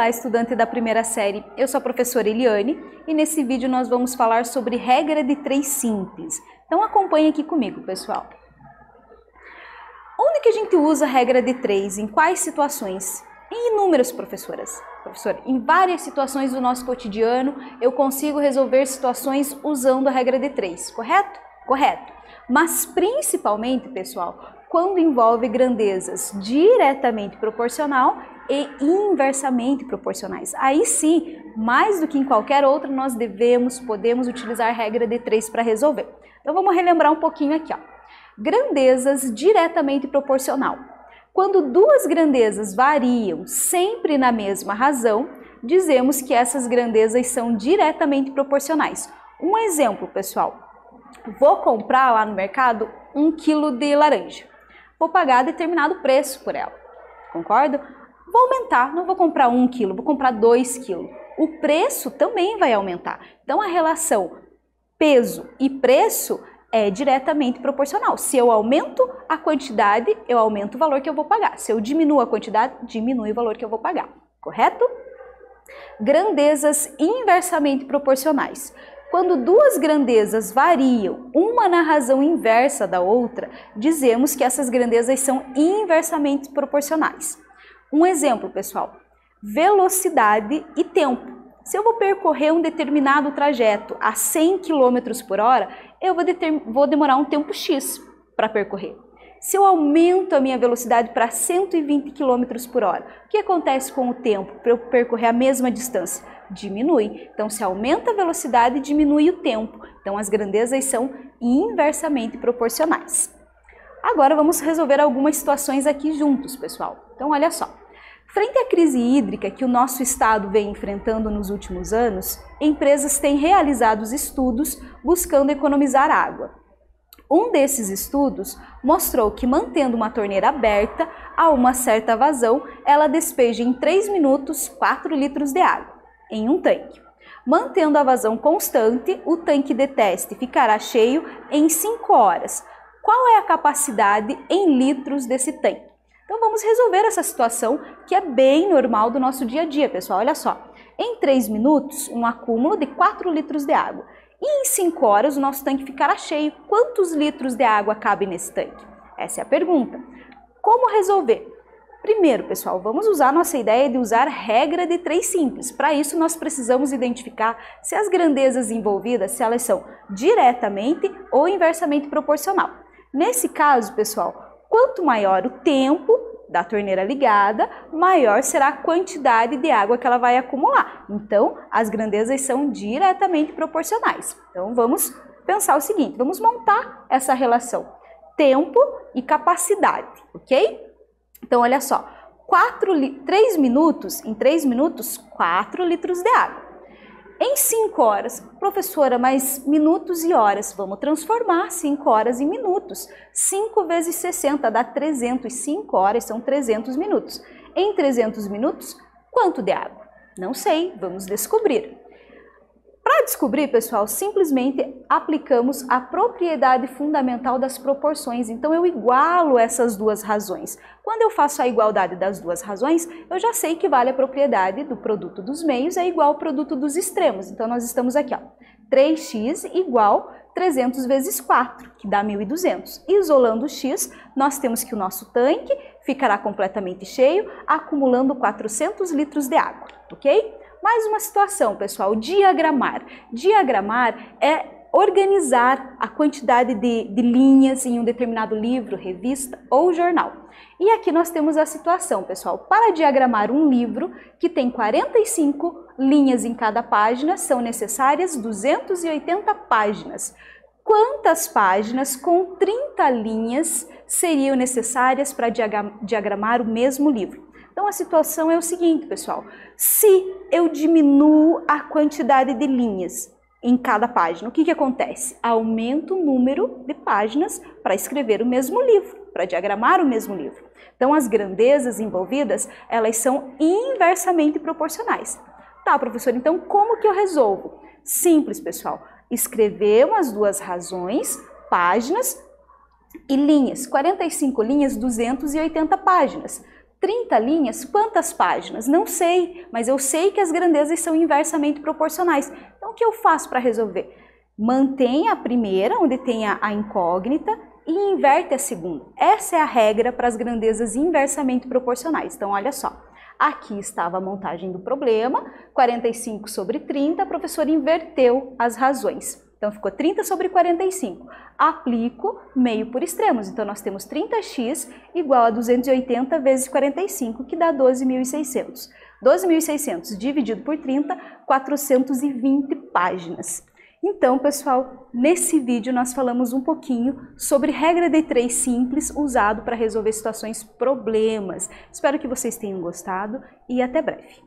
Olá, estudante da primeira série, eu sou a professora Eliane e nesse vídeo nós vamos falar sobre regra de 3 simples. Então acompanhe aqui comigo, pessoal. Onde que a gente usa a regra de 3? Em quais situações? Em inúmeras, professoras. Professora, em várias situações do nosso cotidiano eu consigo resolver situações usando a regra de 3, correto? Correto. Mas principalmente, pessoal, quando envolve grandezas diretamente proporcional e inversamente proporcionais. Aí sim, mais do que em qualquer outra, nós podemos utilizar a regra de 3 para resolver. Então vamos relembrar um pouquinho aqui, ó. Grandezas diretamente proporcional. Quando duas grandezas variam sempre na mesma razão, dizemos que essas grandezas são diretamente proporcionais. Um exemplo, pessoal. Vou comprar lá no mercado 1 quilo de laranja. Vou pagar determinado preço por ela. Concordo? Vou aumentar, não vou comprar 1 quilo, vou comprar 2 quilos. O preço também vai aumentar. Então a relação peso e preço é diretamente proporcional. Se eu aumento a quantidade, eu aumento o valor que eu vou pagar. Se eu diminuo a quantidade, diminui o valor que eu vou pagar. Correto? Grandezas inversamente proporcionais. Quando duas grandezas variam, uma na razão inversa da outra, dizemos que essas grandezas são inversamente proporcionais. Um exemplo, pessoal, velocidade e tempo. Se eu vou percorrer um determinado trajeto a 100 km por hora, eu vou demorar um tempo X para percorrer. Se eu aumento a minha velocidade para 120 km por hora, o que acontece com o tempo para eu percorrer a mesma distância? Diminui. Então, se aumenta a velocidade, diminui o tempo. Então, as grandezas são inversamente proporcionais. Agora, vamos resolver algumas situações aqui juntos, pessoal. Então, olha só. Frente à crise hídrica que o nosso estado vem enfrentando nos últimos anos, empresas têm realizado estudos buscando economizar água. Um desses estudos mostrou que, mantendo uma torneira aberta a uma certa vazão, ela despeja em 3 minutos 4 litros de água em um tanque. Mantendo a vazão constante, o tanque de teste ficará cheio em 5 horas. Qual é a capacidade em litros desse tanque? Então vamos resolver essa situação que é bem normal do nosso dia a dia, pessoal. Olha só, em 3 minutos, um acúmulo de 4 litros de água. E em 5 horas o nosso tanque ficará cheio. Quantos litros de água cabem nesse tanque? Essa é a pergunta. Como resolver? Primeiro, pessoal, vamos usar nossa ideia de usar regra de 3 simples. Para isso, nós precisamos identificar se as grandezas envolvidas, se elas são diretamente ou inversamente proporcional. Nesse caso, pessoal, quanto maior o tempo da torneira ligada, maior será a quantidade de água que ela vai acumular. Então, as grandezas são diretamente proporcionais. Então, vamos pensar o seguinte, vamos montar essa relação. Tempo e capacidade, ok? Então, olha só, em 3 minutos, 4 litros de água. Em 5 horas, professora, mas minutos e horas, vamos transformar 5 horas em minutos. 5 vezes 60 dá 300, 5 horas são 300 minutos. Em 300 minutos, quanto de água? Não sei, vamos descobrir. Para descobrir, pessoal, simplesmente aplicamos a propriedade fundamental das proporções. Então, eu igualo essas duas razões. Quando eu faço a igualdade das duas razões, eu já sei que vale a propriedade do produto dos meios é igual ao produto dos extremos. Então, nós estamos aqui, ó, 3x igual 300 vezes 4, que dá 1.200. Isolando o x, nós temos que o nosso tanque ficará completamente cheio, acumulando 400 litros de água, ok? Mais uma situação, pessoal, diagramar. Diagramar é organizar a quantidade de linhas em um determinado livro, revista ou jornal. E aqui nós temos a situação, pessoal. Para diagramar um livro que tem 45 linhas em cada página, são necessárias 280 páginas. Quantas páginas com 30 linhas seriam necessárias para diagramar o mesmo livro? Então, a situação é o seguinte, pessoal. Se eu diminuo a quantidade de linhas em cada página, o que acontece? Aumento o número de páginas para escrever o mesmo livro, para diagramar o mesmo livro. Então, as grandezas envolvidas, elas são inversamente proporcionais. Tá, professor, então como que eu resolvo? Simples, pessoal. Escrevemos as duas razões, páginas e linhas. 45 linhas, 280 páginas. 30 linhas, quantas páginas? Não sei, mas eu sei que as grandezas são inversamente proporcionais. Então, o que eu faço para resolver? Mantém a primeira, onde tem a incógnita, e inverte a segunda. Essa é a regra para as grandezas inversamente proporcionais. Então, olha só. Aqui estava a montagem do problema, 45 sobre 30, a professora inverteu as razões. Então, ficou 30 sobre 45. Aplico meio por extremos. Então, nós temos 30x igual a 280 vezes 45, que dá 12.600. 12.600 dividido por 30, 420 páginas. Então, pessoal, nesse vídeo nós falamos um pouquinho sobre regra de 3 simples usado para resolver situações problemas. Espero que vocês tenham gostado e até breve.